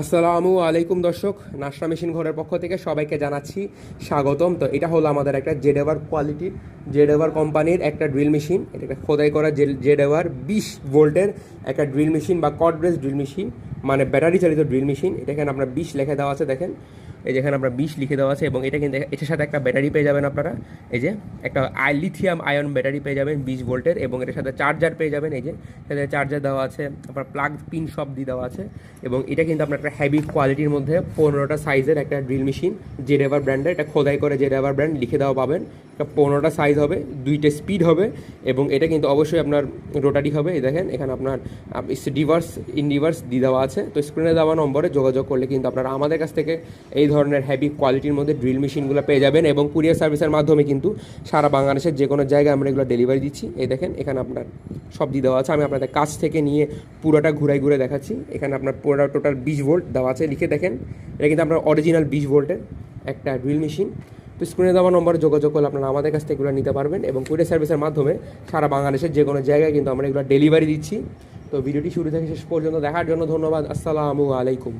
আসসালামু আলাইকুম দর্শক, নাশরা মেশিন ঘরের পক্ষ থেকে সবাইকে জানাচ্ছি স্বাগতম। তো এটা হলো আমাদের একটা জেডএভার কোয়ালিটির জেডএভার কোম্পানির একটা ড্রিল মেশিন। এটা একটা খোদাই করা জেডএভার 20 ভোল্টের একটা ড্রিল মেশিন বা কট ব্রেস ড্রিল মেশিন, মানে ব্যাটারি চালিত ড্রিল মেশিন। এটা এখানে আপনার 20 লেখা দেওয়া আছে, দেখেন এই যেখানে আপনার 20 লিখে দেওয়া আছে। এবং এটা কিন্তু এটার সাথে একটা ব্যাটারি পেয়ে যাবেন আপনারা, এই যে একটা লিথিয়াম আয়ন ব্যাটারি পেয়ে যাবেন 20 ভোল্টের, এবং এটার সাথে চার্জার পেয়ে যাবেন। এই যে সাথে চার্জার দেওয়া আছে, আপনার প্লাগ পিন সব দিয়ে দেওয়া আছে। এবং এটা কিন্তু আপনার একটা হেভি কোয়ালিটির মধ্যে 15টা সাইজের একটা ড্রিল মেশিন, জেডএভার ব্র্যান্ডের। এটা খোদাই করে জেডএভার ব্র্যান্ড লিখে দেওয়া পাবেন। এটা 15টা সাইজ হবে, 2টে স্পিড হবে, এবং এটা কিন্তু অবশ্যই আপনার রোটারি হবে। এই দেখেন এখানে আপনার রিভার্স ইনরিভার্স দিয়ে দেওয়া আছে। তো স্ক্রিনে দেওয়া নম্বরে যোগাযোগ করলে কিন্তু আপনারা আমাদের কাছ থেকে এই ধরনের হেভি কোয়ালিটির মধ্যে ড্রিল মেশিনগুলো পেয়ে যাবেন। এবং কুরিয়ার সার্ভিসের মাধ্যমে কিন্তু সারা বাংলাদেশের যে কোনো জায়গায় আমরা এগুলো ডেলিভারি দিচ্ছি। এই দেখেন এখানে আপনার সব দিয়ে দেওয়া আছে। আমি আপনাদের কাছ থেকে নিয়ে পুরোটা ঘুরাই ঘুরে দেখাচ্ছি। এখানে আপনার পুরোটা টোটাল 20 ভোল্ট দেওয়া আছে লিখে, দেখেন এটা কিন্তু আপনার অরিজিনাল 20 ভোল্টের একটা ড্রিল মেশিন। তো স্ক্রিনে দেওয়া নম্বরে যোগাযোগ করলে আপনারা আমাদের কাছ থেকে এগুলো নিতে পারবেন। এবং কুরিয়ার সার্ভিসের মাধ্যমে সারা বাংলাদেশের যে কোনো জায়গায় কিন্তু আমরা এগুলো ডেলিভারি দিচ্ছি। তো ভিডিওটি শুরু থেকে শেষ পর্যন্ত দেখার জন্য ধন্যবাদ। আসসালামু আলাইকুম।